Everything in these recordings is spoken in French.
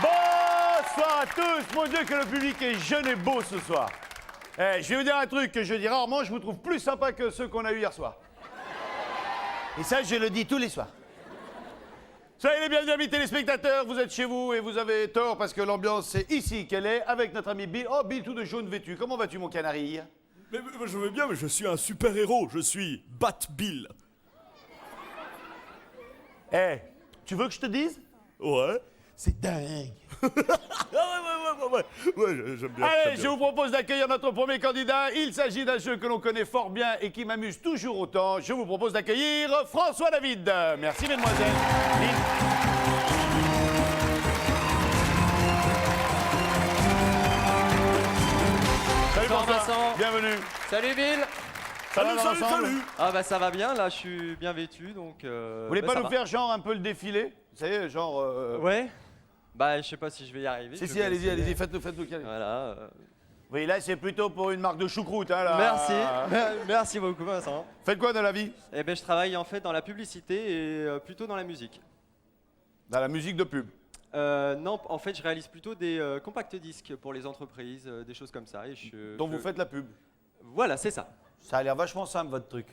Bonsoir à tous. Mon Dieu, que le public est jeune et beau ce soir. Je vais vous dire un truc que je dis rarement, je vous trouve plus sympa que ceux qu'on a eu hier soir. Et ça, je le dis tous les soirs. Soyez les bienvenus, amis téléspectateurs. Vous êtes chez vous et vous avez tort parce que l'ambiance, c'est ici qu'elle est, avec notre ami Bill. Oh, Bill, tout de jaune vêtu. Comment vas-tu, mon canari? Mais je vais bien, mais je suis un super-héros. Je suis Bat Bill. Tu veux que je te dise? Ouais. C'est dingue. Ouais, j'aime bien. Allez, je vous propose d'accueillir notre premier candidat. Il s'agit d'un jeu que l'on connaît fort bien et qui m'amuse toujours autant. Je vous propose d'accueillir François David. Merci, mesdemoiselles. Salut François. Bienvenue. Salut Bill. Salut. Ah bah ça va bien, là je suis bien vêtu donc... Vous voulez pas nous faire genre un peu le défilé? Vous savez, genre... Ouais. Bah je sais pas si je vais y arriver. Si, allez-y, faites-nous. Voilà. Oui, là c'est plutôt pour une marque de choucroute, hein, là. Merci. Merci beaucoup Vincent. Faites quoi dans la vie? Eh ben je travaille en fait dans la publicité et plutôt dans la musique. Dans la musique de pub. Non, en fait je réalise plutôt des compacts disques pour les entreprises, des choses comme ça. Et Donc vous faites la pub. Voilà, c'est ça. Ça a l'air vachement simple, votre truc.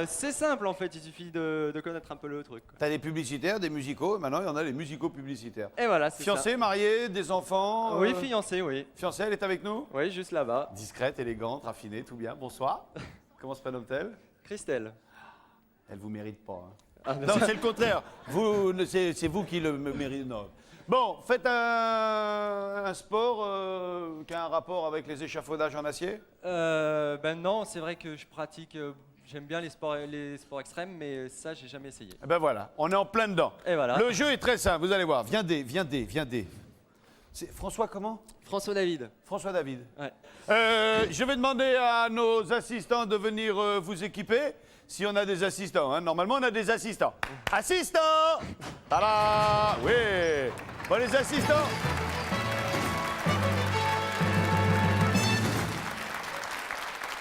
C'est simple en fait, il suffit de connaître un peu le truc. T'as des publicitaires, des musicaux, et maintenant il y en a les musicaux publicitaires. Et voilà, c'est ça. Fiancée, mariée, des enfants? Oui, fiancée, oui. Fiancée, elle est avec nous? Oui, juste là-bas. Discrète, élégante, raffinée, tout bien. Bonsoir. Comment se prénomme-t-elle? Christelle. Elle vous mérite pas. Hein. Ah, Non, c'est le contraire. C'est vous qui le méritez. Non. Bon, faites un sport qui a un rapport avec les échafaudages en acier? Ben non, c'est vrai que je pratique, j'aime bien les sports extrêmes, mais ça, j'ai jamais essayé. Ben voilà, on est en plein dedans. Et voilà. Le jeu est très simple, vous allez voir. Viendez. C'est François comment? François David. François David. Ouais. Je vais demander à nos assistants de venir vous équiper. Si on a des assistants, hein. Normalement on a des assistants. Assistants! Tada! Oui! Bon, les assistants.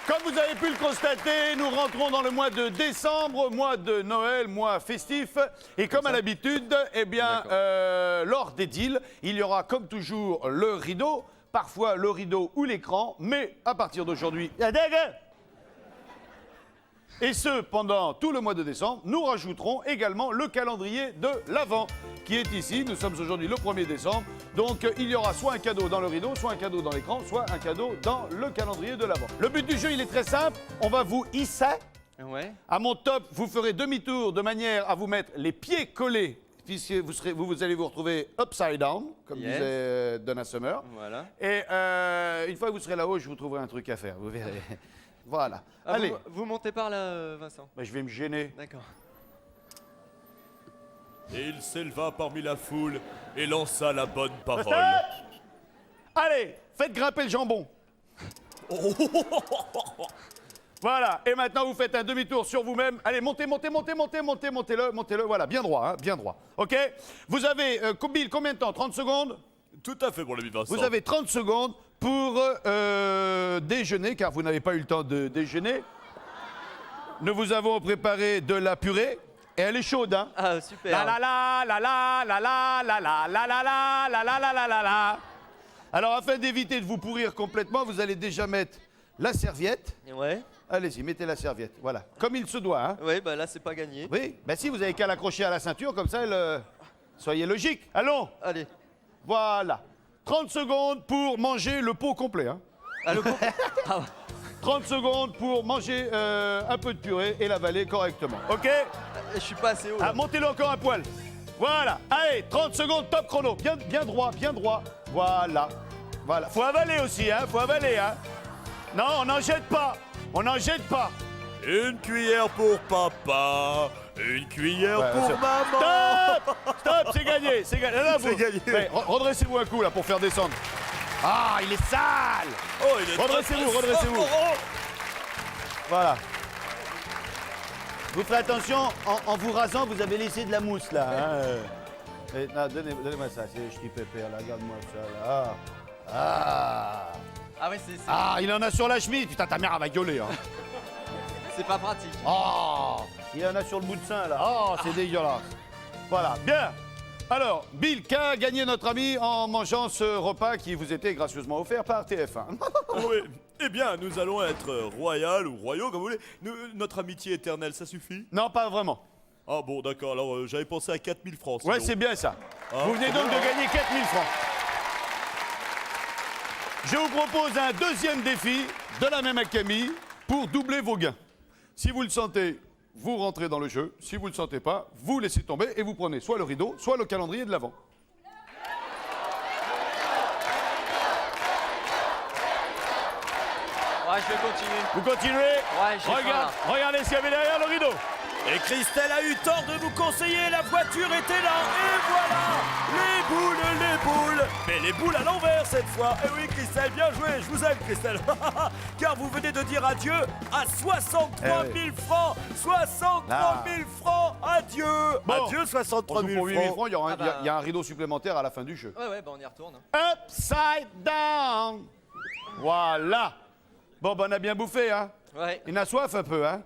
Comme vous avez pu le constater, nous rentrons dans le mois de décembre, mois de Noël, mois festif. Et comme à l'habitude, eh bien, lors des deals, il y aura comme toujours le rideau, parfois le rideau ou l'écran, mais à partir d'aujourd'hui, et ce, pendant tout le mois de décembre, nous rajouterons également le calendrier de l'Avent, qui est ici. Nous sommes aujourd'hui le 1er décembre. Donc, il y aura soit un cadeau dans le rideau, soit un cadeau dans l'écran, soit un cadeau dans le calendrier de l'Avent. Le but du jeu, il est très simple. On va vous hisser. Ouais. À mon top, vous ferez demi-tour de manière à vous mettre les pieds collés, puisque vous allez vous retrouver upside down, comme disait Donna Summer. Voilà. Et une fois que vous serez là-haut, je vous trouverai un truc à faire, vous verrez. Voilà. Ah, Allez. vous montez par là, Vincent. Ben, je vais me gêner. D'accord. Et il s'éleva parmi la foule et lança la bonne parole. Allez, faites grimper le jambon. Voilà, et maintenant vous faites un demi-tour sur vous-même. Allez, montez-le. Voilà, bien droit, hein, bien droit. OK? Vous avez, Bill, combien de temps? 30 secondes? Tout à fait, mon ami Vincent. Vous avez 30 secondes pour déjeuner, car vous n'avez pas eu le temps de déjeuner. Nous vous avons préparé de la purée. Et elle est chaude, hein? Ah, super. La la la la la la la la la la la la la la la la la la. Alors, afin d'éviter de vous pourrir complètement, vous allez déjà mettre la serviette. Ouais. Allez-y, mettez la serviette. Voilà. Comme il se doit, hein. Oui, bah là, c'est pas gagné. Oui, ben si, vous avez qu'à l'accrocher à la ceinture, comme ça, soyez logique. Allons, Allez. voilà. 30 secondes pour manger le pot complet, hein. Ah, le coup. Ah, ouais. 30 secondes pour manger un peu de purée et l'avaler correctement. OK? Je suis pas assez haut. Ah, là. montez-le encore un poil. Voilà. Allez, 30 secondes, top chrono. Bien, bien droit, bien droit. Voilà. Voilà. Faut avaler aussi, hein. Faut avaler, hein. Non, on n'en jette pas. On n'en jette pas. Une cuillère pour papa, une cuillère Ouais, pour c'est- maman. Stop! Stop, c'est gagné, c'est gagné. Là, C'est gagné. Ouais, redressez-vous un coup là pour faire descendre. Ah, il est sale! Oh, il est Redressez-vous, très, très redressez-vous. fort. Oh, Voilà. Vous ferez attention, en vous rasant, vous avez laissé de la mousse là. Hein. Non, donnez-moi ça, c'est ch'ti pépère, là, regarde-moi ça là. Ah. Ah ouais, Ah, il en a sur la chemise. Putain, ta mère elle va gueuler. Hein. c'est pas pratique. Oh, il en a sur le bout de sein là. Oh, c'est dégueulasse. Voilà, bien. Alors, Bill, qu'a gagné notre ami en mangeant ce repas qui vous était gracieusement offert par TF1? Oui. Eh bien, nous allons être royal ou royaux, comme vous voulez. Notre amitié éternelle, ça suffit? Non, pas vraiment. Ah bon, d'accord. Alors, j'avais pensé à 4000 francs. Ouais, sinon. c'est bien ça. Ah, Vous venez c'est donc bien. de gagner 4000 francs. Je vous propose un deuxième défi de la même académie pour doubler vos gains. Si vous le sentez, vous rentrez dans le jeu. Si vous ne le sentez pas, vous laissez tomber et vous prenez soit le rideau, soit le calendrier de l'Avent. Ouais, je vais continuer. Vous continuez? Ouais, j'ai faim, là. Regardez ce qu'il y avait derrière le rideau. Et Christelle a eu tort de vous conseiller, la voiture était là, et voilà. Les boules. Mais les boules à l'envers cette fois. Eh oui, Christelle, bien joué, je vous aime, Christelle. Car vous venez de dire adieu à 63 000 francs. 63 000 francs, adieu. Bon. Adieu, 63 On joue 000 pour 8000 francs. francs, il y aura un- Ah bah. il y a un rideau supplémentaire à la fin du jeu. Ouais, bah on y retourne. Upside down. Voilà. Bon, ben on a bien bouffé, hein. Ouais. Il a soif un peu, hein.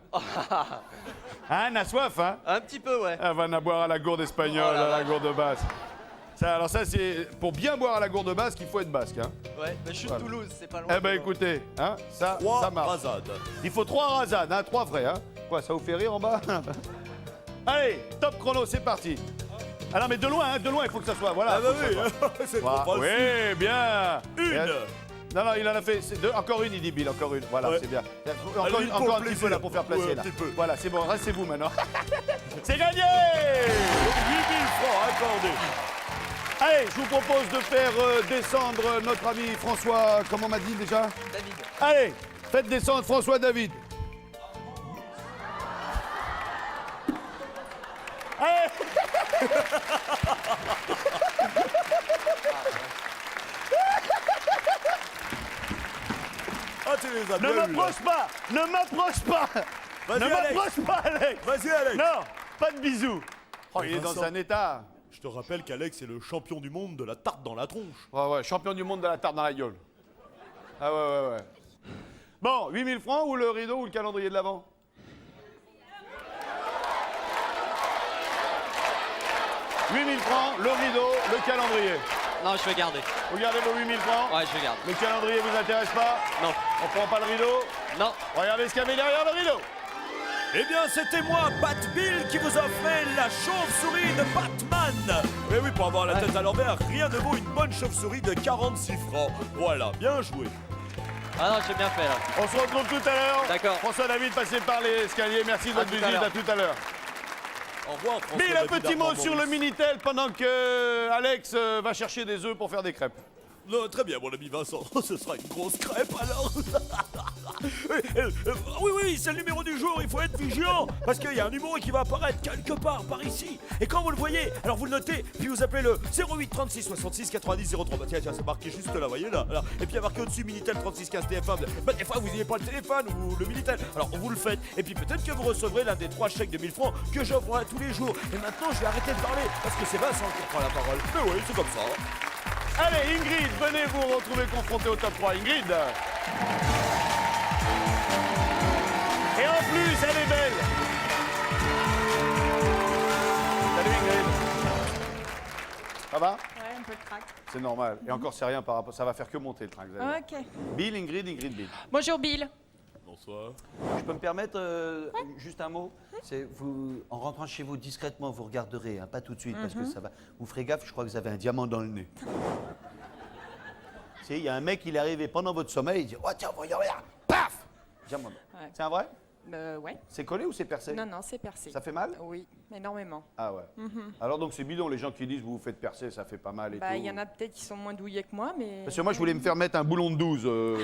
Hein, il a soif, hein. Un petit peu, ouais. Elle va en boire à la gourde espagnole, Oh la à la vache. gourde basse. Ça, alors ça, c'est pour bien boire à la gourde basque, il faut être basque, hein. Ouais, mais je suis de Voilà. Toulouse, c'est pas loin. Eh ben écoutez, hein, ça 3 marche. rasades. Il faut 3 rasades, hein, 3 vrais, hein. Quoi, ça vous fait rire en bas? Allez, top chrono, c'est parti. Ah non, mais de loin, il faut que ça soit, voilà. Ah bah faut que ça oui, soit. c'est Voilà. trop facile. Oui, bien. Une. Non, non, il en a fait c'est deux. Encore une, il dit Bill, encore une. Voilà, Ouais. c'est bien. Encore, Allez, pour encore le un petit peu plaisir. là pour faire placer Ouais, un là. petit peu. Voilà, c'est bon, restez-vous maintenant. C'est gagné. 8 000 francs accordés. Allez, je vous propose de faire descendre notre ami François, comment on m'a dit déjà? David. Allez, faites descendre François David. Allez. Ah, tu les as Ne bien eu, là. m'approche pas. Ne m'approche pas. Vas-y, Ne Alex. m'approche pas, Alex. Vas-y, Alex. Non, pas de bisous. Oh, il est dans Vincent. un état. Je te rappelle qu'Alex est le champion du monde de la tarte dans la tronche. Ouais, ouais, champion du monde de la tarte dans la gueule. Ah ouais, ouais, ouais. Bon, 8000 francs ou le rideau ou le calendrier de l'Avent? « 8000 francs, le rideau, le calendrier. Non, je vais garder. Vous gardez vos 8000 francs? Ouais, je vais garder. Le calendrier vous intéresse pas? Non. On prend pas le rideau? Non. Regardez ce qu'il y avait derrière le rideau. Eh bien, c'était moi, Bat Bill, qui vous offrait la chauve-souris de Batman. Mais oui, pour avoir la tête à l'envers, rien ne vaut une bonne chauve-souris de 46 francs. Voilà, bien joué. Ah non, j'ai bien fait là. On se retrouve tout à l'heure. D'accord. François David, passez par l'escalier. Merci de votre tout à visite. l'heure. À tout à l'heure. Au revoir, François Bill, un David petit mot Armand sur le Maurice. Minitel pendant que Alex va chercher des œufs pour faire des crêpes. Non, très bien, mon ami Vincent. Ce sera une grosse crêpe alors. Oui, oui, c'est le numéro du jour. Il faut être vigilant parce qu'il y a un numéro qui va apparaître quelque part par ici. Et quand vous le voyez, alors vous le notez, puis vous appelez le 08 36 66 90 03. Bah, tiens, c'est marqué juste là, voyez là. Et puis il y a marqué au-dessus Minitel 36 15 TF1. Bah, des fois, vous n'avez pas le téléphone ou le Minitel. Alors vous le faites. Et puis peut-être que vous recevrez l'un des 3 chèques de 1000 francs que j'offre tous les jours. Et maintenant, je vais arrêter de parler parce que c'est Vincent qui prend la parole. Mais oui, c'est comme ça. Allez, Ingrid, venez vous retrouver confronté au top 3. Ingrid. Et en plus, elle est belle. Salut Ingrid. Ça va? Ouais, un peu de trac. C'est normal. Et encore, c'est rien par rapport. Ça va faire que monter le train. Vous allez voir. Ok. Bill, Ingrid, Ingrid, Bill. Bonjour Bill. Bonsoir. Je peux me permettre juste un mot? C'est vous, en rentrant chez vous discrètement, vous regarderez, hein, pas tout de suite, parce que ça va. Vous ferez gaffe, je crois que vous avez un diamant dans le nez. Tu sais, il y a un mec, il est arrivé pendant votre sommeil, il dit oh tiens, regarde, paf! Diamant. Ouais. C'est un vrai? Ouais. C'est collé ou c'est percé? Non, non, c'est percé. Ça fait mal? Oui, énormément. Ah ouais. Alors donc c'est bidon, les gens qui disent vous vous faites percer, ça fait pas mal et tout. Il y en a peut-être qui sont moins douillés que moi, mais... Parce que moi, je voulais me faire mettre un boulon de 12.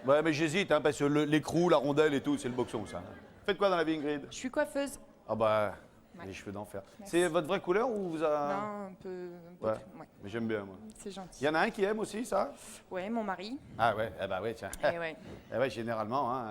Ouais, mais j'hésite, hein, parce que l'écrou, la rondelle et tout, c'est le boxon, ça. Faites quoi dans la vie, Ingrid? Je suis coiffeuse. Ah bah, Ouais. les cheveux d'enfer. Merci. C'est votre vraie couleur ou vous a... Non, un peu... Ouais. Ouais, Mais j'aime bien, moi. c'est Il gentil. y en a un qui aime aussi, ça? Ouais, mon mari. Ah ouais, eh bah ouais, tiens. Eh ouais. Eh ouais, généralement, hein,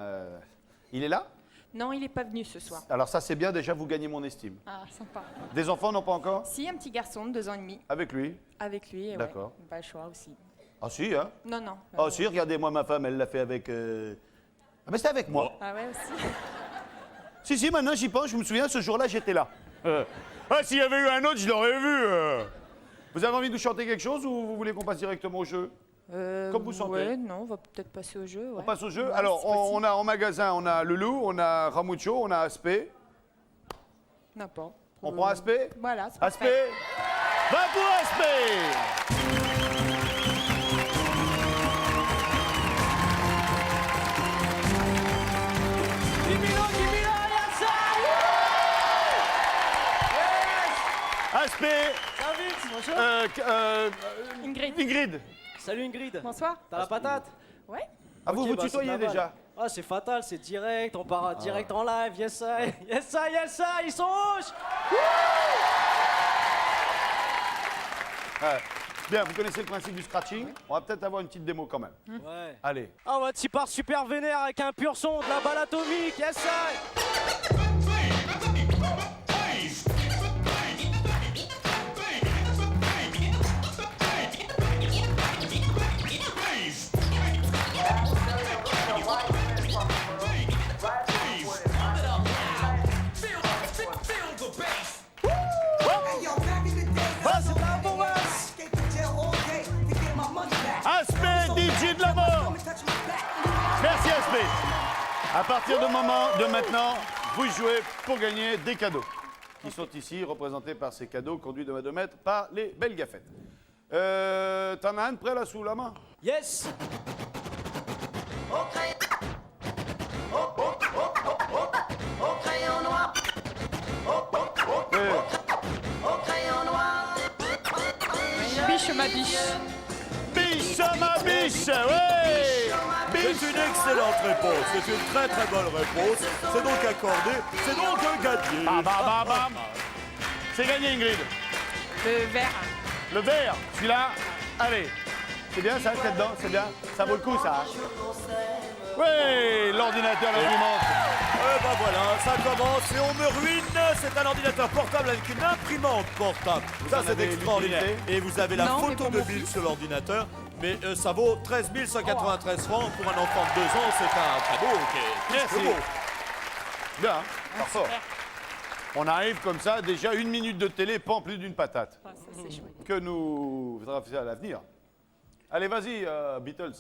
il est là? Non, il n'est pas venu ce soir. Alors ça, c'est bien, déjà, vous gagnez mon estime. Ah, sympa. Des enfants, non pas encore? Si, un petit garçon de 2 ans et demi. Avec lui? Avec lui, et D'accord. ouais. Pas le choix aussi. Ah si, hein? Non, non. Ah si, regardez, moi, ma femme, elle l'a fait avec... Ah mais c'était avec moi. Ah ouais, aussi. Si, maintenant, j'y pense, je me souviens, ce jour-là, j'étais là. Ah, s'il y avait eu un autre, je l'aurais vu. Vous avez envie de chanter quelque chose ou vous voulez qu'on passe directement au jeu? Comme vous sentez. Ouais, non, on va peut-être passer au jeu. On Ouais. passe au jeu? Ouais, Alors, c'est on possible. a en magasin, on a Loulou, on a Ramucho, on a Aspect. N'importe. On prend Aspect? Voilà, c'est Aspect? parfait. Va pour Aspect! Aspect! Ingrid. Ingrid! Salut Ingrid. Bonsoir. T'as la patate? Ouais. Ah, vous Ok, vous bah, c'est tutoyez pas mal. déjà? Ah, c'est fatal, c'est direct, on part direct en live, yes sir, yes sir, yes sir, ils sont rouges. Bien, vous connaissez le principe du scratching. On va peut-être avoir une petite démo quand même. Ouais. Allez. Ah ouais, tu pars super vénère avec un pur son, de la balle atomique, yes sir. Ah, c'est de la bourrasse. Aspect, DJ de la mort! Merci Aspect. À partir de maintenant, vous jouez pour gagner des cadeaux qui sont ici représentés par ces cadeaux conduits de main de maître par les belles gaffettes. T'en as un de près là sous la main? Yes. Biche ma biche. Biche à ma biche, ouais! C'est une excellente réponse, c'est une très très bonne réponse. C'est donc accordé, c'est donc gagné. Bam, bam, bam, bam. C'est gagné Ingrid. Le vert. Le vert, celui-là, allez. C'est bien ça, c'est dedans, c'est bien. Ça vaut le coup ça. Oui, l'ordinateur l'imprimante. Eh ben voilà, ça commence et on me ruine. C'est un ordinateur portable avec une imprimante portable. Ça en c'est avez extraordinaire. l'utilité? Et vous avez la Non, mais photo pour de mon Bill fils. sur l'ordinateur. Mais ça vaut 13 193 francs pour un enfant de 2 ans. C'est un cadeau qui est Merci. très beau. Bien, parfait. On arrive comme ça, déjà 1 minute de télé, pas en plus d'une patate. Ah, ça, c'est chouette. Que nous voudra faire à l'avenir. Allez, vas-y, Beatles.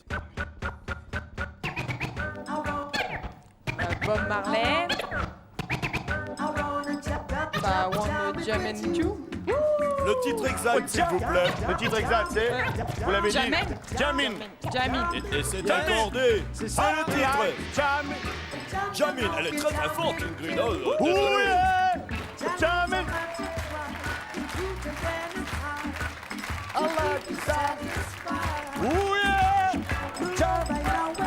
Bob Marley. Bah, One Jam and Two. Le titre exact, s'il vous plaît. Le titre exact, c'est, vous l'avez dit, Jamin. Jamin. Jamin. Et c'est accordé. C'est ça le titre. Jamin. Jamin, elle est très très forte, Ingrid. Ouh, yeah. Jamin. Ouh, yeah.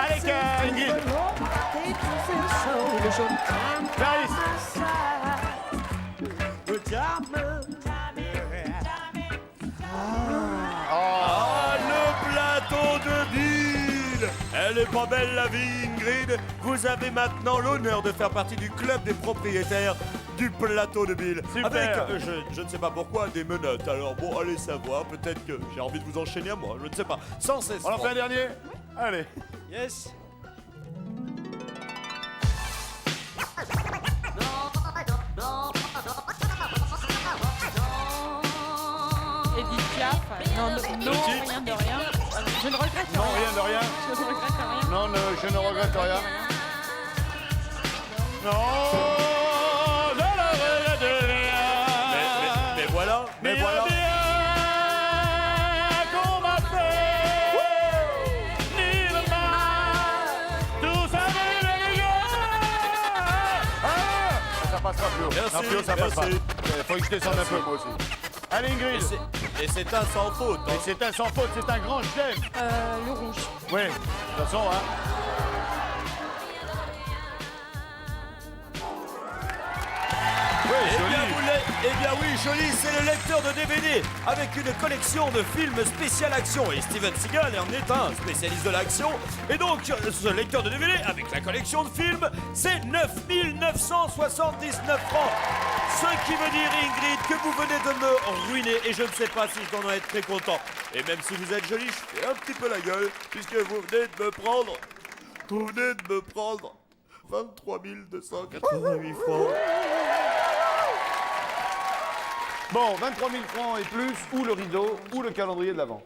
Allez, Ingrid. Le jaune. Clarisse. Ah, le plateau de Bill. Elle est pas belle la vie, Ingrid. Vous avez maintenant l'honneur de faire partie du club des propriétaires du plateau de Bill. Super. Avec, je ne sais pas pourquoi, des menottes. Alors bon, allez savoir, peut-être que j'ai envie de vous enchaîner à moi, je ne sais pas. 116 On en francs. fait un dernier? Allez. Yes. Edith Piaf. Non, non, non, rien de rien. Je ne regrette Non, rien. rien de rien. Je ne regrette rien. Non, je ne regrette rien. Non, je ne regrette rien. Mais voilà, mais Bien, voilà. bien qu'on m'a fait, ni le mal, tout ça ça passera plus haut. Merci, Non, plus haut, ça passe pas. merci. Il faut que je descende un peu, moi aussi. Allez, Ingrid. Et c'est un sans faute. Et c'est un sans faute, c'est un grand chef. Le rouge. Oui, de toute façon, hein. Oui, Eh bien oui, Jolie, c'est le lecteur de DVD avec une collection de films spécial action. Et Steven Seagal en est un spécialiste de l'action. Et donc, ce lecteur de DVD avec la collection de films, c'est 9 979 francs. Ce qui veut dire, Ingrid, que vous venez de me ruiner. Et je ne sais pas si je dois en être très content. Et même si vous êtes jolie, je fais un petit peu la gueule, puisque vous venez de me prendre 23 288 francs. Bon, 23 000 francs et plus, ou le rideau, ou le calendrier de l'Avent.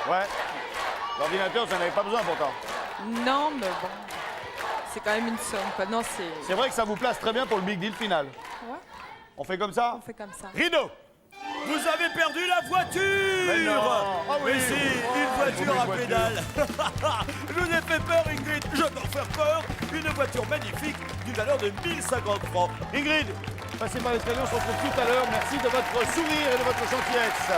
Ouais. L'ordinateur, ça n'avait pas besoin pourtant. Non, mais bon. C'est quand même une somme, quoi. Non, c'est... C'est vrai que ça vous place très bien pour le big deal final. Ouais, On fait comme ça on fait comme ça. Rideau. Vous avez perdu la voiture. Mais non. Ah oui. Mais si, une voiture à voiture. pédale. Je vous ai fait peur, Ingrid. Je peux faire peur. Une voiture magnifique d'une valeur de 1050 francs. Ingrid, passez par l'escalier, on se retrouve tout à l'heure. Merci de votre sourire et de votre gentillesse.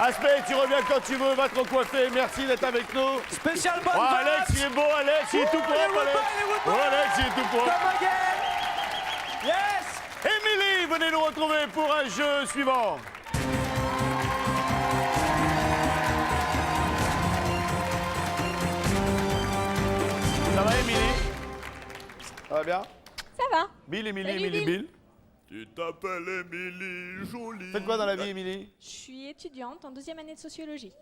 Aspect, tu reviens quand tu veux, va te recoiffer. Merci d'être avec nous. Spécial bonne Oh, vente. Alex, il est beau, Alex, il est tout propre, Alex. Oh, Alex, il est tout propre. Come again. Yes. Émilie, venez nous retrouver pour un jeu suivant. Ça va, Émilie? Ça va bien? Ça va. Bill, Émilie, Salut, Émilie, Bill. Bill. Tu t'appelles Émilie, jolie. Faites quoi dans la vie, Émilie? Je suis étudiante en deuxième année de sociologie.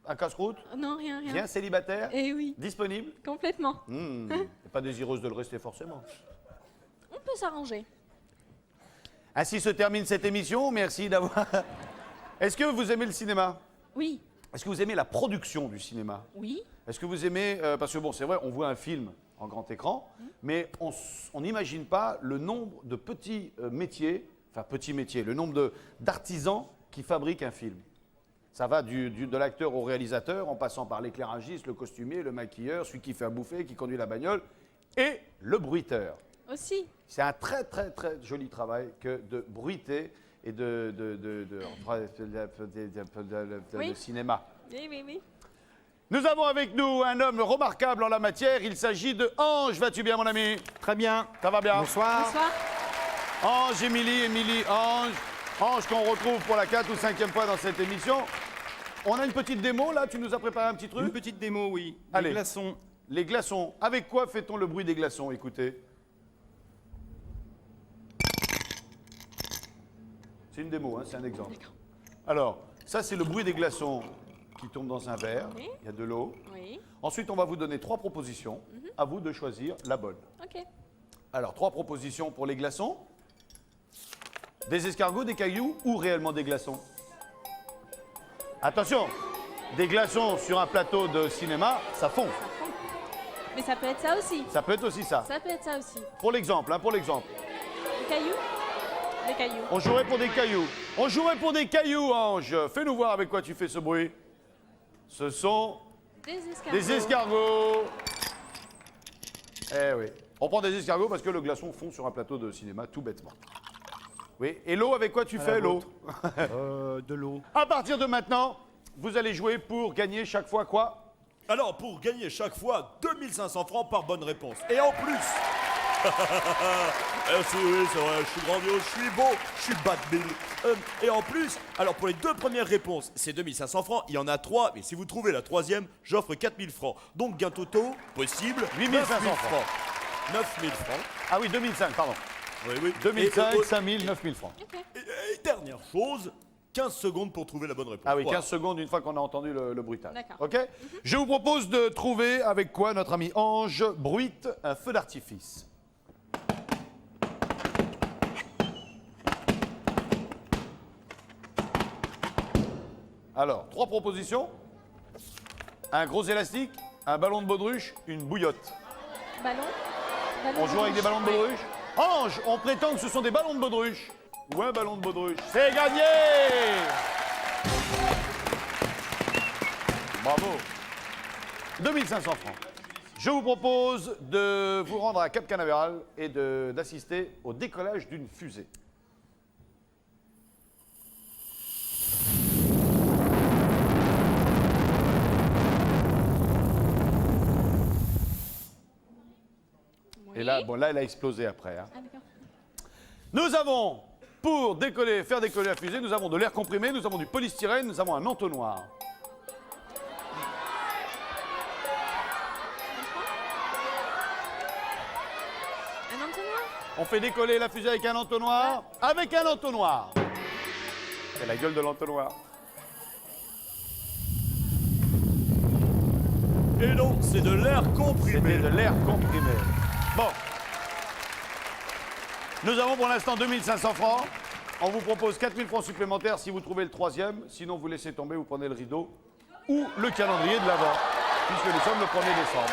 Un casse-croûte? Non, rien, rien. Bien célibataire? Eh oui, Disponible? complètement. Pas désireuse de le rester forcément. On peut s'arranger. Ainsi se termine cette émission. Merci d'avoir. Est-ce que vous aimez le cinéma? Oui, Est-ce que vous aimez la production du cinéma? oui. Est-ce que vous aimez. Parce que bon, c'est vrai, on voit un film en grand écran, mais on n'imagine pas le nombre de petits métiers, enfin petits métiers, le nombre d'artisans qui fabriquent un film. Ça va de l'acteur au réalisateur, en passant par l'éclairagiste, le costumier, le maquilleur, celui qui fait à bouffer, qui conduit la bagnole, et le bruiteur. Aussi. C'est un très très très joli travail que de bruiter et de Oui. cinéma. Oui, oui, oui. Nous avons avec nous un homme remarquable en la matière. Il s'agit de Ange. Vas-tu bien, mon ami? Très bien. Ça va bien? Bonsoir. Bonsoir. Ange, Émilie, Ange. Ange qu'on retrouve pour la 4e ou 5e fois dans cette émission. On a une petite démo là, tu nous as préparé un petit truc? Une petite démo, oui. Allez. Des glaçons. Les glaçons. Avec quoi fait-on le bruit des glaçons? Écoutez. C'est une démo, hein, c'est un exemple. Alors, ça c'est le bruit des glaçons qui tombent dans un verre. Oui. Il y a de l'eau. Oui. Ensuite, on va vous donner 3 propositions. À vous de choisir la bonne. Ok. Alors, 3 propositions pour les glaçons. Des escargots, des cailloux ou réellement des glaçons? Attention, des glaçons sur un plateau de cinéma, ça fond. Mais ça peut être ça aussi. Ça peut être aussi ça. Ça peut être ça aussi. Pour l'exemple, hein, pour l'exemple. Les cailloux? Les cailloux. On jouerait pour des cailloux. On jouerait pour des cailloux, Ange. Fais-nous voir avec quoi tu fais ce bruit. Ce sont Des escargots. des escargots. Eh oui. On prend des escargots parce que le glaçon fond sur un plateau de cinéma, tout bêtement. Oui. Et l'eau, avec quoi tu fais l'eau? De l'eau. À partir de maintenant, vous allez jouer pour gagner chaque fois quoi? Alors, pour gagner chaque fois 2500 francs par bonne réponse. Et en plus... Merci, oui, c'est vrai, je suis grandiose, je suis beau, je suis Bad Bill. Et en plus, alors pour les 2 premières réponses, c'est 2500 francs, il y en a 3, mais si vous trouvez la 3e, j'offre 4000 francs. Donc gain total, possible, 8500 9000 francs. 9000 francs. Ah oui, 2005, pardon. Oui, oui. 2005, Et, 5000, 9000 francs. et dernière chose, 15 secondes pour trouver la bonne réponse. Ah oui, Voilà. 15 secondes une fois qu'on a entendu le bruitage. D'accord. OK? Je vous propose de trouver avec quoi notre ami Ange bruite un feu d'artifice. Alors, 3 propositions. Un gros élastique, un ballon de baudruche, une bouillotte. Ballon. On joue avec des ballons de baudruche. Ange, on prétend que ce sont des ballons de baudruche. Ou un ballon de baudruche. C'est gagné! Bravo. 2500 francs. Je vous propose de vous rendre à Cap Canaveral et d'assister au décollage d'une fusée. Et là, bon, là, elle a explosé après. Hein. Ah, d'accord. Nous avons, pour faire décoller la fusée, nous avons de l'air comprimé, nous avons du polystyrène, nous avons un entonnoir. Un entonnoir. On fait décoller la fusée avec un entonnoir. Avec un entonnoir. C'est la gueule de l'entonnoir. Et non, c'est de l'air comprimé. C'était de l'air comprimé. Bon. Nous avons pour l'instant 2500 francs. On vous propose 4000 francs supplémentaires si vous trouvez le troisième. Sinon, vous laissez tomber, vous prenez le rideau ou le calendrier de l'avant, puisque nous sommes le 1er décembre.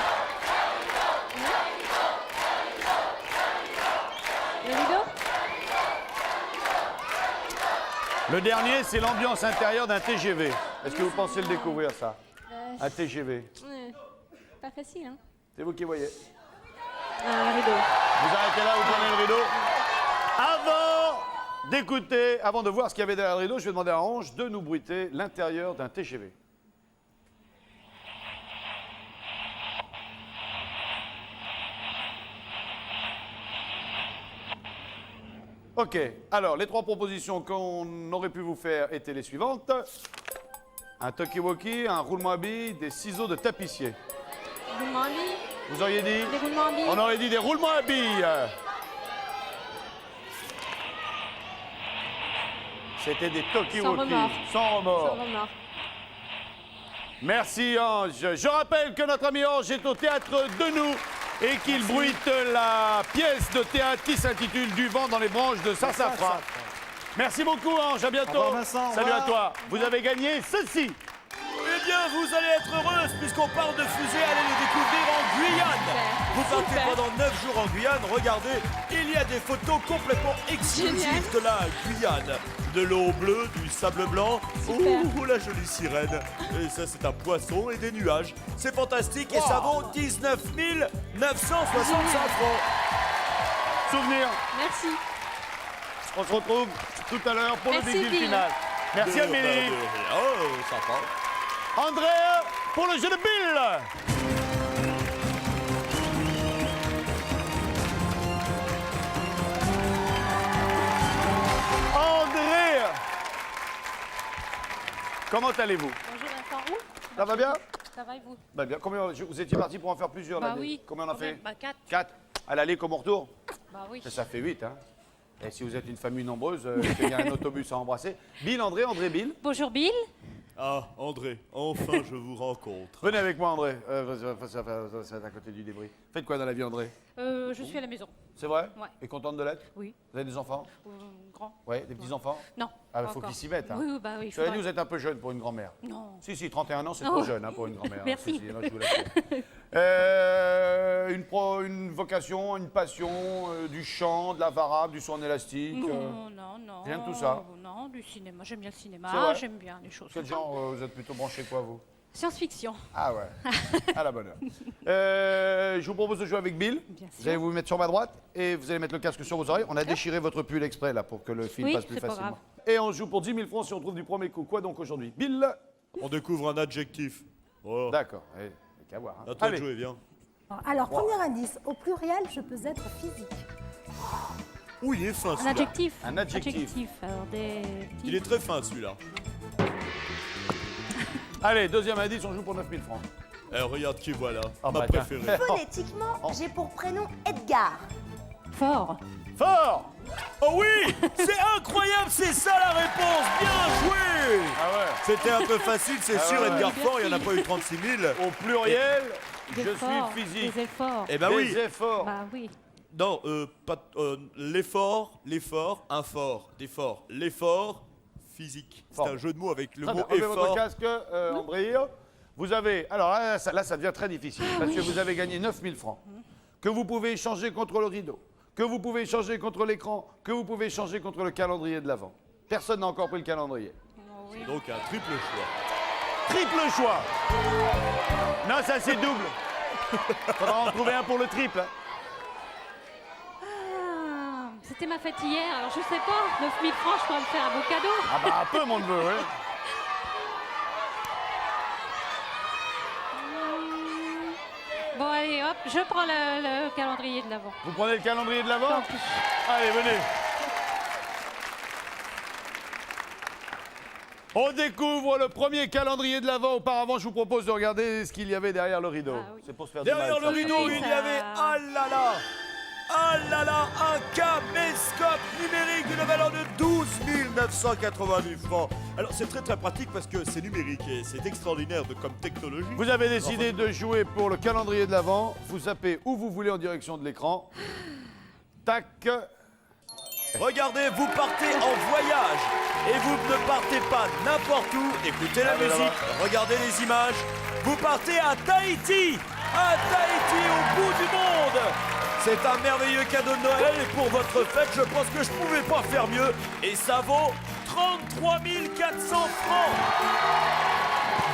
Le rideau. Le dernier, c'est l'ambiance intérieure d'un TGV. Est-ce que vous pensez le découvrir, ça? Un TGV. Ouais. Pas facile, hein. C'est vous qui voyez. Un rideau. Vous arrêtez là, vous prenez le rideau. Avant d'écouter, avant de voir ce qu'il y avait derrière le rideau, je vais demander à Ange de nous bruiter l'intérieur d'un TGV. Ok, alors les 3 propositions qu'on aurait pu vous faire étaient les suivantes. Un talkie-walkie, un roulement à billes, des ciseaux de tapissier. Roulement à billes. Vous auriez dit? Des roulements à billes. On aurait dit des roulements à billes. C'était des Sans talkie-walkies. remords. Sans remords. Sans remords. Merci Ange. Je rappelle que notre ami Ange est au théâtre de nous et qu'il bruite la pièce de théâtre qui s'intitule Du vent dans les branches de Sarsafras. Merci beaucoup Ange, à bientôt. Au revoir, Vincent, au Salut à revoir. toi. Vous avez gagné ceci. Eh bien, vous allez être heureuse puisqu'on parle de fusée, allez les découvrir en Guyane. Super. Vous partez Super. pendant 9 jours en Guyane, regardez, il y a des photos complètement exclusives Génial. de la Guyane. De l'eau bleue, du sable blanc, Super. ouh, la jolie sirène. Et ça, c'est un poisson et des nuages. C'est fantastique et ça vaut 19 965 francs. Souvenir. Merci. On se retrouve tout à l'heure pour le Merci, big deal Bill. final. Merci Amélie. Oh, sympa. André pour le jeu de Bill. André, comment allez-vous? Bonjour Vincent. Ça va bien? Ça va et vous? Bah bien. Combien vous étiez parti pour en faire plusieurs Bah l'année? oui. Combien on a fait? Bah 4. 4. À l'aller comme au retour? Bah oui. Ça fait 8, hein. Et si vous êtes une famille nombreuse, il y a un autobus à embrasser. Bill, André, Bill. Bonjour Bill. Ah, André, enfin je vous rencontre. Venez avec moi, André. C'est à côté du débris. Faites quoi dans la vie, André? Je suis à la maison. C'est vrai? Ouais. Et contente de l'être? Oui. Vous avez des enfants? Grand. Oui, des petits-enfants? Non. Ah, il pas faut encore. qu'ils s'y mettent. Hein. Oui, oui, bah oui. Cela dit, vous êtes un peu jeune pour une grand-mère. Non. Si, 31 ans, c'est Oh. trop jeune hein, pour une grand-mère. Merci. Si, non, je vous l'assure. Une vocation, une passion, du chant, de la varable, du son en élastique. Non. rien de tout ça. Non, du cinéma. J'aime bien le C'est cinéma. vrai J'aime bien les choses. Quel genre vous êtes plutôt branché quoi, vous? Science-fiction. Ah ouais, à la bonne heure. Je vous propose de jouer avec Bill. Bien sûr. Vous allez vous mettre sur ma droite et vous allez mettre le casque sur vos oreilles. On a déchiré votre pull exprès là pour que le film Oui, passe plus c'est pas facilement. grave. Et on joue pour 10 000 francs si on trouve du premier coup. Quoi donc aujourd'hui? Bill? On découvre un adjectif. Oh. D'accord, eh, qu'à voir. Hein. À toi de Allez. jouer, viens. Alors, premier indice, au pluriel, je peux être physique. Ouh, il est fin Un celui-là. adjectif. Un adjectif. Alors des. Il est très fin celui-là. Allez, deuxième indice, on joue pour 9 000 francs. Eh, regarde qui voilà, Ah, ma bah, tiens. préférée. Phonétiquement, j'ai pour prénom Edgar. Fort. Fort! Oh oui, c'est incroyable, c'est ça la réponse. Bien joué. Ah ouais. C'était un peu facile, c'est Ah sûr. ouais. Edgar Faure, il n'y en a pas eu 36 000. Au pluriel, je Efforts, suis physique. Des efforts. Eh ben Des oui. efforts. Bah oui. Non, pas l'effort, un fort, d'effort, l'effort physique. C'est Fort. un jeu de mots avec le Très mot bien. Enlevez votre effort. casque, Ambrille. Vous avez, alors là, ça devient très difficile, parce que vous avez gagné 9000 francs, que vous pouvez échanger contre le rideau, que vous pouvez échanger contre l'écran, que vous pouvez échanger contre le calendrier de l'Avent. Personne n'a encore pris le calendrier. Donc un triple choix. Triple choix. Non, ça c'est double. Faudra en trouver un pour le triple. Ah, c'était ma fête hier, alors je sais pas, 9000 francs, je pourrais me faire un beau cadeau. Ah bah un peu mon neveu, hein. Bon, allez, hop, je prends le calendrier de l'avant. Vous prenez le calendrier de l'Avent? Allez, venez. On découvre le premier calendrier de l'Avent. Auparavant, je vous propose de regarder ce qu'il y avait derrière le rideau. Ah oui. C'est pour se faire Derrière du le mal, ça. rideau, Oui, il ça- y avait, un caméscope numérique d'une valeur de 12 988 francs. Alors c'est très pratique parce que c'est numérique et c'est extraordinaire comme technologie. Vous avez décidé de jouer pour le calendrier de l'Avent. Vous zappez où vous voulez en direction de l'écran. Tac. Regardez, vous partez en voyage et vous ne partez pas n'importe où. Écoutez la Allez, musique, là-bas. regardez les images. Vous partez à Tahiti, au bout du monde. C'est un merveilleux cadeau de Noël et pour votre fête, je pense que je pouvais pas faire mieux. Et ça vaut 33 400 francs.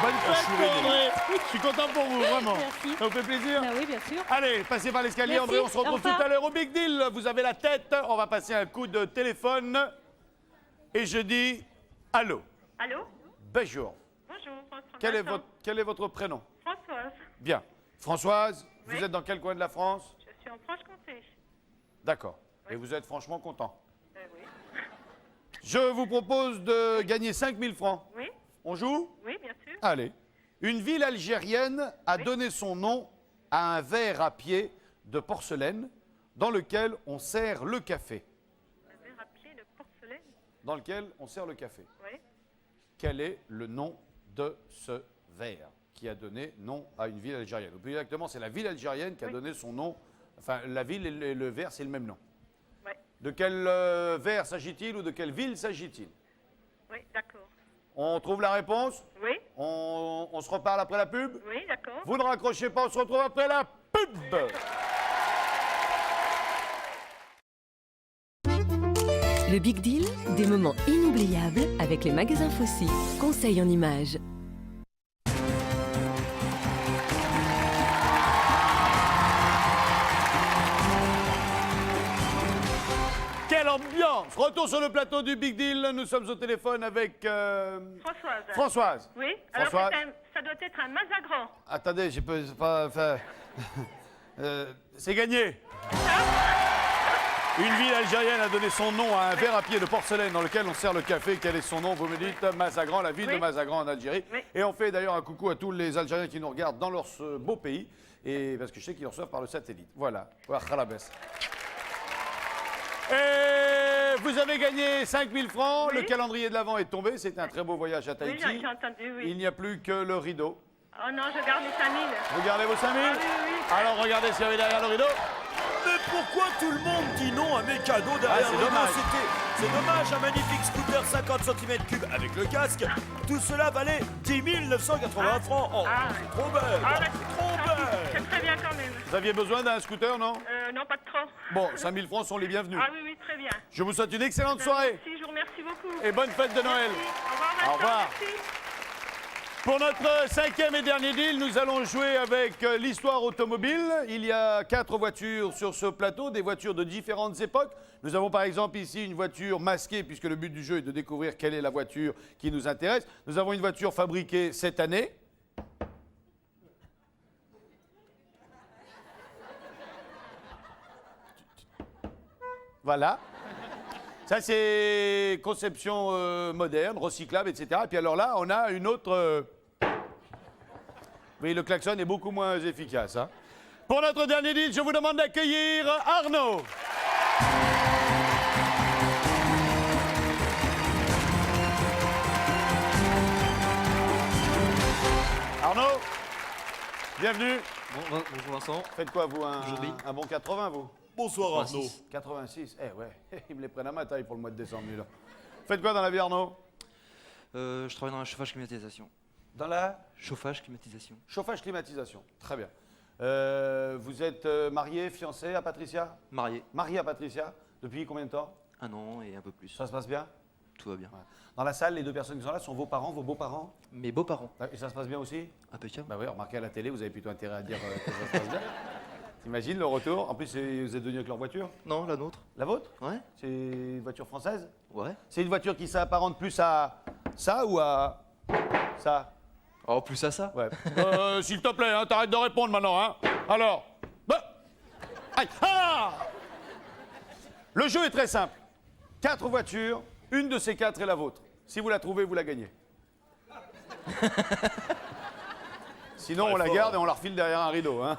Bonne je fête, suis venu. André. Je suis content pour vous, vraiment. Merci. Ça vous fait plaisir? Ah oui, bien sûr. Allez, passez par l'escalier, Merci, André. On se retrouve au revoir. tout à l'heure au Big Deal. Vous avez la tête. On va passer un coup de téléphone. Et je dis allô. Allô? Bonjour. Bonjour, François. Quel est votre prénom? Françoise. Bien. Françoise, Oui. vous êtes dans quel coin de la France? Je suis en Franche-Comté. D'accord. Et vous êtes franchement content. Oui. Je vous propose de gagner 5000 francs. Oui? On joue? Oui, bien sûr. Allez. Une ville algérienne a donné son nom à un verre à pied de porcelaine dans lequel on sert le café. Un verre à pied de porcelaine. Dans lequel on sert le café. Oui. Quel est le nom de ce verre qui a donné nom à une ville algérienne? Ou plus exactement, c'est la ville algérienne qui a donné son nom. Enfin, la ville et le verre, c'est le même nom. Oui. De quel verre s'agit-il ou de quelle ville s'agit-il? Oui, d'accord. On trouve la réponse? Oui? On se reparle après la pub? Oui, d'accord. Vous ne raccrochez pas, on se retrouve après la pub. Le Big Deal, des moments inoubliables avec les magasins Fossi. Conseil en images. Quelle ambiance! Retour sur le plateau du Big Deal. Nous sommes au téléphone avec Françoise. Françoise. Oui? Alors, Françoise. ça doit être un Mazagran. Attendez, je peux pas faire. C'est gagné. Une ville algérienne a donné son nom à un verre à pied de porcelaine dans lequel on sert le café. Quel est son nom? Vous me dites Mazagran, la ville Oui. de Mazagran en Algérie. Oui. Et on fait d'ailleurs un coucou à tous les Algériens qui nous regardent dans leur beau pays. Et parce que je sais qu'ils le reçoivent par le satellite. Voilà. Voilà, khalabes. Et vous avez gagné 5000 francs. Oui. Le calendrier de l'Avent est tombé. C'était un très beau voyage à Oui, Tahiti. j'ai entendu, oui. Il n'y a plus que le rideau. Oh non, je garde les 5000. Vous gardez vos 5000? Ah oui, oui, oui. Alors regardez ce qu'il y avait derrière le rideau. Mais pourquoi tout le monde dit non à mes cadeaux derrière c'est le rideau? dommage. C'est dommage, un magnifique scooter 50 cm3 avec le casque. Tout cela valait 10 980 francs. Oh, Ah. c'est trop belle. Ah, bah, c'est trop tant pis. belle. C'est très bien quand même. Vous aviez besoin d'un scooter, non? Non, pas de trop. Bon, 5000 francs sont les bienvenus. Ah oui, oui, très bien. Je vous souhaite une excellente soirée Merci, je vous remercie beaucoup. et bonne fête de Noël. Merci. Au revoir, Vincent. Au revoir. Merci. Pour notre cinquième et dernier deal, nous allons jouer avec l'histoire automobile. Il y a 4 voitures sur ce plateau, des voitures de différentes époques. Nous avons par exemple ici une voiture masquée, puisque le but du jeu est de découvrir quelle est la voiture qui nous intéresse. Nous avons une voiture fabriquée cette année. Voilà. Ça, c'est conception moderne, recyclable, etc. Et puis alors là, on a une autre... Oui, le klaxon est beaucoup moins efficace. Hein. Pour notre dernier deal, je vous demande d'accueillir Arnaud. Arnaud, bienvenue. Bonjour Vincent. Faites quoi, vous, Aujourd'hui. un bon 80, vous? Bonsoir Arnaud. 86. 86, eh ouais, ils me les prennent à ma taille pour le mois de décembre, lui, là. Faites quoi dans la vie, Arnaud? Je travaille dans la chauffage climatisation. Dans la Chauffage climatisation. chauffage climatisation. Très bien. Vous êtes marié, fiancé à Patricia? Marié. Marié à Patricia? Depuis combien de temps? 1 an et un peu plus. Ça se passe bien? Tout va bien. Ouais. Dans la salle, les deux personnes qui sont là sont vos parents, vos beaux-parents? Mes beaux-parents. Et ça se passe bien aussi? Impeccable. Bah oui, remarquez à la télé, vous avez plutôt intérêt à dire que ça se passe bien. T'imagines le retour? En plus, vous êtes venu avec leur voiture? Non, la nôtre. La vôtre? Ouais. C'est une voiture française? Ouais. C'est une voiture qui s'apparente plus à ça ou à ça? Oh, plus à ça. Ouais. S'il te plaît, hein, t'arrêtes de répondre maintenant, hein. Alors. Aïe. Ah! Le jeu est très simple. 4 voitures, une de ces 4 est la vôtre. Si vous la trouvez, vous la gagnez. Sinon, on la garde et on la refile derrière un rideau. Hein.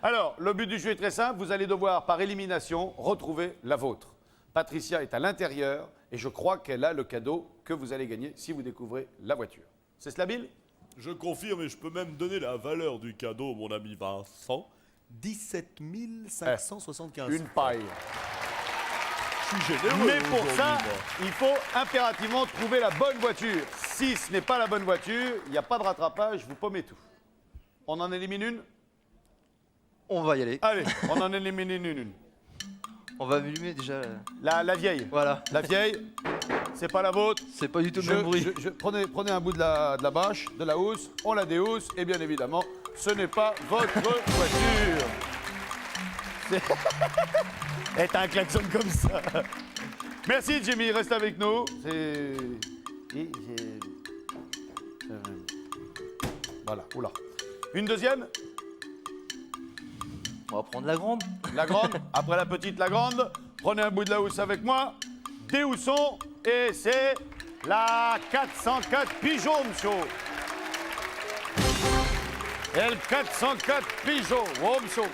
Alors, le but du jeu est très simple. Vous allez devoir, par élimination, retrouver la vôtre. Patricia est à l'intérieur et je crois qu'elle a le cadeau que vous allez gagner si vous découvrez la voiture. C'est cela, Bill? Je confirme et je peux même donner la valeur du cadeau, mon ami Vincent. 17 575. Une paille. Je suis généreux. Mais pour ça, aujourd'hui, moi. il faut impérativement trouver la bonne voiture. Si ce n'est pas la bonne voiture, il n'y a pas de rattrapage, vous paumez tout. On en élimine une? On va y aller. Allez, on en élimine une. On va allumer déjà. La vieille. Voilà. La vieille, c'est pas la vôtre. C'est pas du tout le même bruit. Prenez un bout de la bâche, de la housse, on la déhousse, et bien évidemment, ce n'est pas votre voiture. Et t'as un klaxon comme ça. Merci Jimmy, reste avec nous. Voilà, oula. Une deuxième? On va prendre la grande. La grande, après la petite, la grande. Prenez un bout de la housse avec moi. Déhoussons, et c'est la 404 Pigeon, monsieur. Elle 404 Pigeon, oh, monsieur.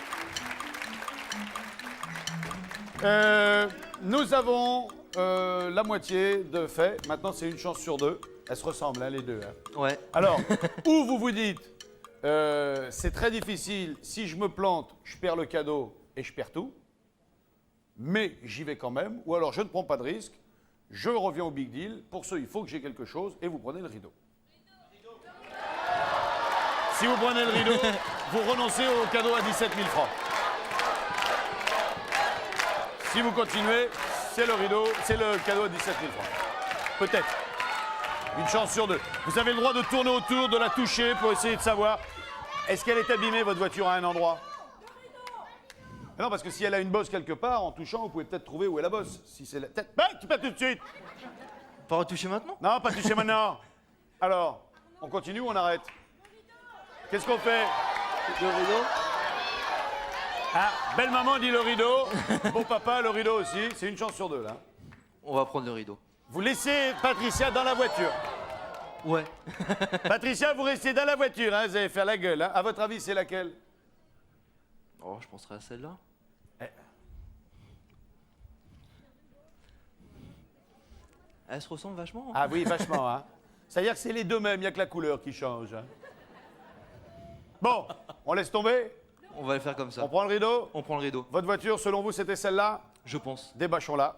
Nous avons la moitié de fait. Maintenant, c'est une chance sur 2. Elles se ressemblent, hein, les deux. Hein. Ouais. Alors, ou vous vous dites, c'est très difficile, si je me plante, je perds le cadeau et je perds tout, mais j'y vais quand même, ou alors je ne prends pas de risque, je reviens au big deal, pour ce, il faut que j'ai quelque chose, et vous prenez le rideau. Si vous prenez le rideau, vous renoncez au cadeau à 17 000 francs. Si vous continuez, c'est le rideau, c'est le cadeau à 17 000 francs. Peut-être. Une chance sur 2. Vous avez le droit de tourner autour, de la toucher pour essayer de savoir est-ce qu'elle est abîmée, votre voiture, à un endroit? Mais non, parce que si elle a une bosse quelque part, en touchant, vous pouvez peut-être trouver où est la bosse. Si c'est la tête. Bah, tu pas tout de suite. Pas retoucher maintenant? Non, pas toucher maintenant. Alors, on continue ou on arrête? Qu'est-ce qu'on fait? Le rideau? Ah, belle maman dit le rideau. Bon papa, le rideau aussi. C'est une chance sur 2, là. On va prendre le rideau. Vous laissez Patricia dans la voiture. Ouais. Patricia, vous restez dans la voiture, hein, vous allez faire la gueule. Hein. À votre avis, c'est laquelle? Oh, je penserais à celle-là. Elle se ressemble vachement. Hein. Ah oui, vachement. Hein. C'est-à-dire que c'est les deux mêmes, il n'y a que la couleur qui change. Hein. Bon, on laisse tomber? On va le faire comme ça. On prend le rideau? On prend le rideau. Votre voiture, selon vous, c'était celle-là? Je pense. Débâchons-la.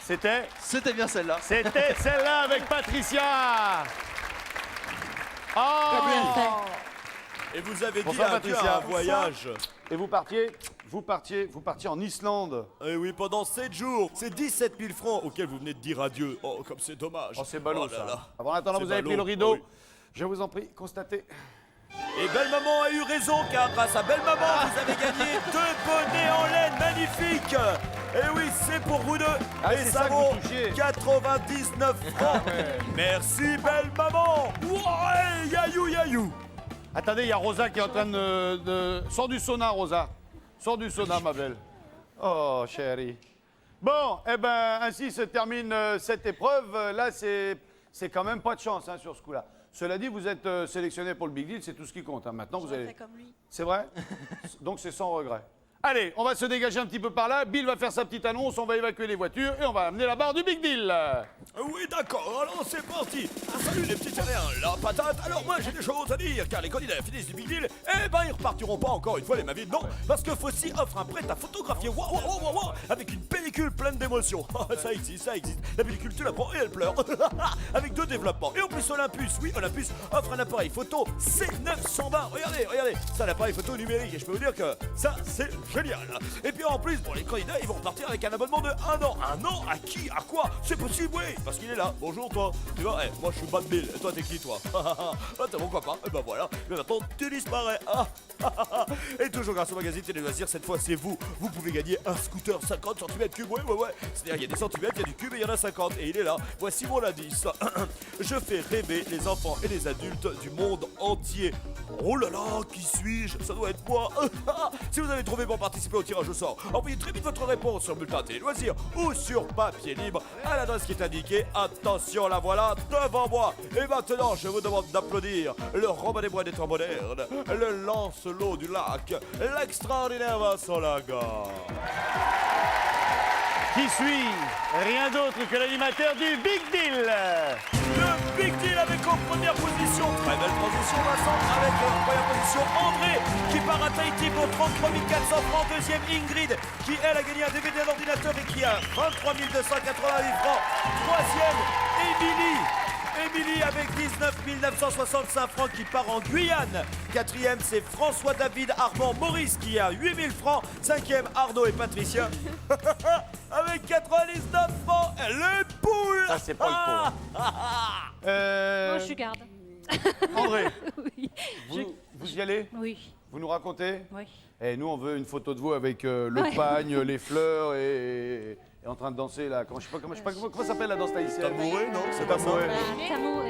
C'était? C'était bien celle-là. C'était celle-là avec Patricia! Oh! Et vous avez dit Bonsoir, adieu Patricia. à un voyage. Et vous partiez en Islande. Eh oui, pendant 7 jours. C'est 17 000 francs auxquels vous venez de dire adieu. Oh, comme c'est dommage. Oh, c'est ballot, là ça. là. En attendant, C'est vous avez pris le ballot. rideau. Ah oui. Je vous en prie, constatez. Et Belle Maman a eu raison, car grâce à Belle Maman, vous avez gagné 2 bonnets en laine magnifiques. Et oui, c'est pour vous deux. Ah, et c'est ça ça que vaut vous touchiez. 99 francs. Merci, Belle Maman. Ouais, yaïou, yaïou. Attendez, il y a Rosa qui est en train de... Sors du sauna, Rosa. Sors du sauna, ma belle. Oh, chérie. Bon, eh ben, ainsi se termine cette épreuve. Là, c'est quand même pas de chance hein, sur ce coup-là. Cela dit, vous êtes sélectionné pour le Big Deal, c'est tout ce qui compte. Hein. Maintenant, vous allez... comme lui. C'est vrai? Donc, c'est sans regret. Allez, on va se dégager un petit peu par là. Bill va faire sa petite annonce, on va évacuer les voitures et on va amener la barre du Big Deal. Oui, d'accord, alors c'est parti. Salut les petits terriens, la patate. Alors moi j'ai des choses à dire, car les candidats finissent du Big Deal, eh ben ils repartiront pas encore une fois les mains vides, non, parce que Fossi offre un prêt à photographier, avec une pellicule pleine d'émotions. Ça existe, ça existe. La pellicule, tu la prends et elle pleure. Avec 2 développements. Et en plus Olympus, oui, Olympus offre un appareil photo C920. Regardez, regardez, c'est un appareil photo numérique et je peux vous dire que ça c'est génial. Et puis en plus, pour les candidats, ils vont repartir avec un abonnement de 1 an. 1 an à qui? À quoi? C'est possible, oui, parce qu'il est là. Bonjour toi. Tu vois, moi je suis Bad Bill. Et toi t'es qui toi? Ah t'es mon copain. Et ben voilà. Mais maintenant tu disparais. Et toujours grâce au magazine Télé Loisirs, cette fois c'est vous. Vous pouvez gagner un scooter 50 cm3. Ouais. C'est-à-dire il y a des centimètres, il y a du cube et il y en a 50. Et il est là. Voici mon indice. Je fais rêver les enfants et les adultes du monde entier. Oh là là, qui suis-je? Ça doit être moi. Si vous avez trouvé pour participer au tirage au sort, envoyez très vite votre réponse sur Bulletin Télé Loisirs ou sur papier libre à l'adresse qui est indiquée. Attention, la voilà devant moi. Et maintenant, je vous demande d'applaudir le Robin des Bois des temps modernes, le Lancelot du lac, l'extraordinaire Vincent Lagard. Qui suis rien d'autre que l'animateur du Big Deal. Le Big Deal avec en première position, très belle transition Vincent, avec en première position André qui part à Tahiti pour 33 400 francs, deuxième Ingrid qui elle a gagné un DVD d'ordinateur et qui a 23 288 francs, troisième Émilie avec 19 965 francs qui part en Guyane. Quatrième, c'est François David Armand Maurice qui a 8000 francs. Cinquième, Arnaud et Patricia avec 99 francs. Les poules. Ça, c'est pas le pot. Moi, je garde. André, Oui. vous y allez? Oui. Vous nous racontez? Oui. Et nous, on veut une photo de vous avec le Ouais. pagne, les fleurs et en train de danser là. Comment s'appelle la danse tahitienne? Tabouré, non? C'est pas ça. Tabouré. Tamour.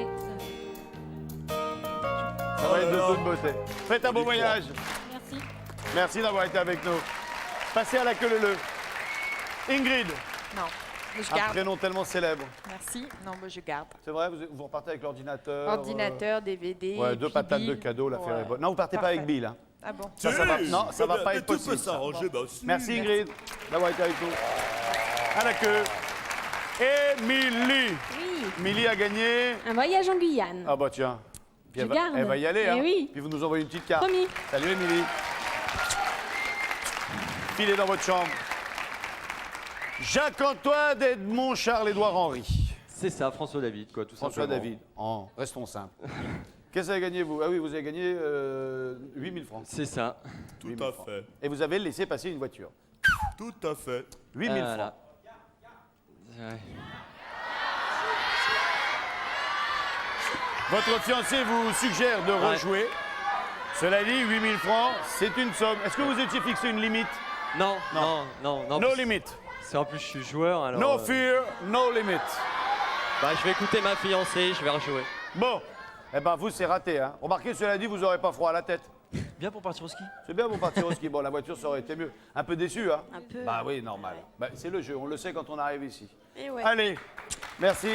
Ça va être de toute beauté. Faites un beau voyage. Merci. Merci d'avoir été avec nous. Passez à la queue leu. Ingrid, Non, mais je un garde. prénom tellement célèbre. Merci. Non, moi je garde. C'est vrai, vous repartez avec l'ordinateur. Ordinateur, DVD. Ouais, 2 puis patates Bill. de cadeaux, l'affaire Ouais. est bonne. Non, vous partez pas avec Parfait. Bill. Hein. Ah bon? Ça va, non, ça va pas être Tout possible. peut s'arranger, bah, si. Merci Ingrid d'avoir été avec nous. À la queue. Émilie. Oui. Émilie a gagné. Un voyage en Guyane. Ah bah tiens. Puis Je elle, va, garde. elle va y aller. Eh Hein. oui. Puis vous nous envoyez une petite carte. Promis. Salut Émilie. Filez dans votre chambre. Jacques-Antoine Edmond Charles-Édouard Henry. C'est ça, François David, quoi, tout François simplement. David. Restons simples. Qu'est-ce que vous avez gagné, vous? Ah oui, vous avez gagné 8000 francs. C'est ça. Tout 8000 à francs. fait. Et vous avez laissé passer une voiture. Tout à fait. 8000 Voilà. francs. Ouais. Votre fiancé vous suggère de rejouer. Cela dit, 8000 francs, c'est une somme. Est-ce que vous étiez fixé une limite? Non. No limit. C'est en plus, je suis joueur, alors... No fear, no limit. Bah, je vais écouter ma fiancée, je vais rejouer. Bon, eh ben vous, c'est raté. Hein. Remarquez, cela dit, vous n'aurez pas froid à la tête. Bien pour partir au ski. C'est bien pour partir au ski. Bon, la voiture, ça aurait été mieux. Un peu déçu, hein? Un peu. Bah oui, normal. Bah, c'est le jeu, on le sait quand on arrive ici. Et ouais. Allez, merci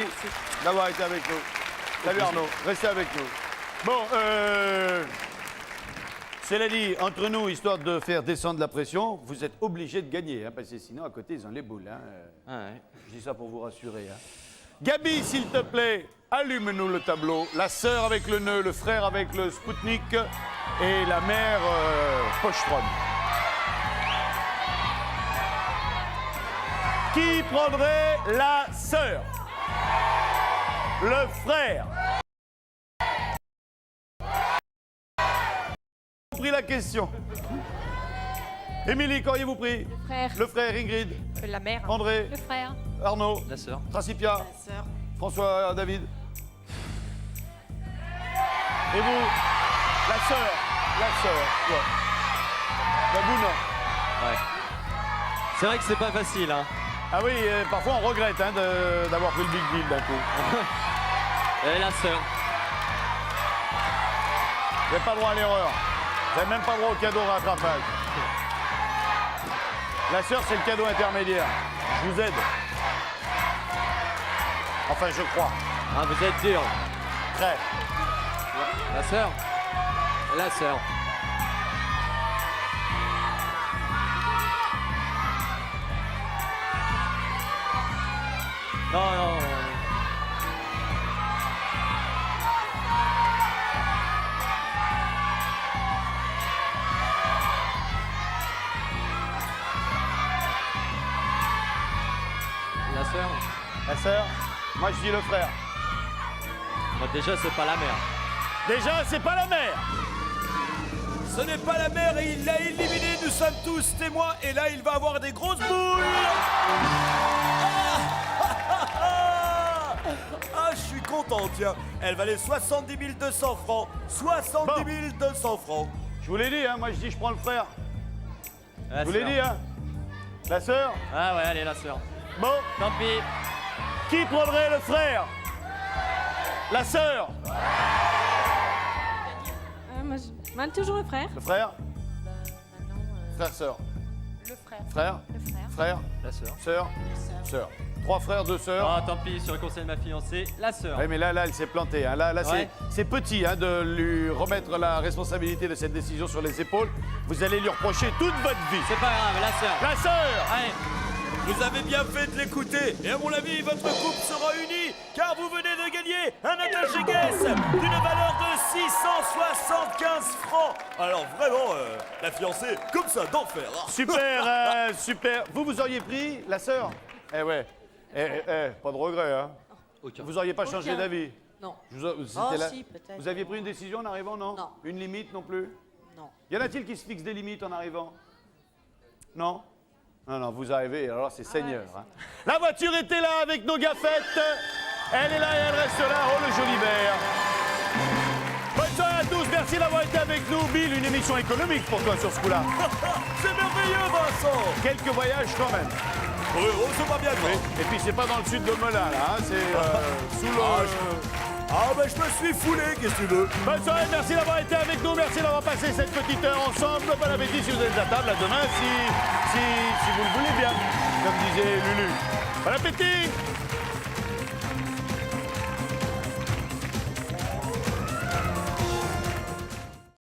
d'avoir été avec nous. Salut Arnaud, restez avec nous. Bon, cela dit, entre nous, histoire de faire descendre la pression, vous êtes obligés de gagner, hein, parce que sinon, à côté, ils ont les boules. Hein. Ah ouais. Je dis ça pour vous rassurer. Hein. Gabi, s'il te plaît, allume-nous le tableau. La sœur avec le nœud, le frère avec le Spoutnik et la mère Pochetron. Qui prendrait la sœur? Le frère? Pris la question. Émilie, qu'auriez-vous pris? Le frère. Le frère, Ingrid, La mère. André, Le frère. Arnaud, La sœur. Tracipia, La sœur. François David. Et vous? La sœur. Ouais. Bah, vous, non. Ouais. C'est vrai que c'est pas facile, hein. Ah oui, parfois on regrette hein, d'avoir pris le big deal d'un coup. Et la sœur. Vous n'avez pas le droit à l'erreur. Vous n'avez même pas le droit au cadeau rattrapage. La sœur, c'est le cadeau intermédiaire. Je vous aide. Enfin, je crois. Ah, vous êtes dur. Très. La sœur. La sœur. Non, non. La sœur. La sœur? Moi, je dis le frère. Bah, déjà, c'est pas la mère. Déjà, c'est pas la mère. Ce n'est pas la mère et il l'a éliminé, nous sommes tous témoins et là il va avoir des grosses boules. Ah, je suis content, tiens. Elle valait 70 200 francs. 70 200 francs. Je vous l'ai dit, hein, moi je dis je prends le frère. La Je vous l'ai sœur. dit, hein. La sœur? Ah ouais, allez, la sœur. Bon, Tant pis. qui prendrait le frère? La sœur? Moi, toujours le frère. Le frère? Frère, sœur. Le frère. Frère? Le frère. Frère? La sœur. Sœur? Sœur. 3 frères, 2 sœurs. Ah, tant pis, sur le conseil de ma fiancée, la sœur. Oui, mais là, elle s'est plantée. Hein. Là, Ouais. c'est petit hein, de lui remettre la responsabilité de cette décision sur les épaules. Vous allez lui reprocher toute votre vie. C'est pas grave, la sœur. La sœur! Allez. Vous avez bien fait de l'écouter et à mon avis votre couple sera unie car vous venez de gagner un attaché caisse d'une valeur de 675 francs. Alors vraiment, la fiancée, comme ça, d'enfer. Super, super. Vous auriez pris la sœur? Eh ouais. Pas de regret, hein. Aucun. Vous auriez pas changé Aucun. d'avis? Non. C'était là- si, peut-être. Vous aviez pris une décision en arrivant, non? Non. Une limite non plus? Non. Y en a-t-il qui se fixent des limites en arrivant? Non? Non, non, vous arrivez, alors c'est Seigneur. Hein. La voiture était là avec nos gaffettes. Elle est là et elle reste là. Oh, le joli vert. Bonne soirée à tous. Merci d'avoir été avec nous. Bill, une émission économique pour toi sur ce coup-là. C'est merveilleux, Vincent. Quelques voyages quand même. Oui, oh, c'est pas bien grave. Et puis c'est pas dans le sud de Melun, là. Hein. C'est sous le... Ah, ben je me suis foulé, qu'est-ce que tu veux? Bonne soirée, merci d'avoir été avec nous. Merci d'avoir passé cette petite heure ensemble. Bon appétit si vous êtes à table. À demain si vous le voulez bien. Comme disait Lulu. Bon appétit.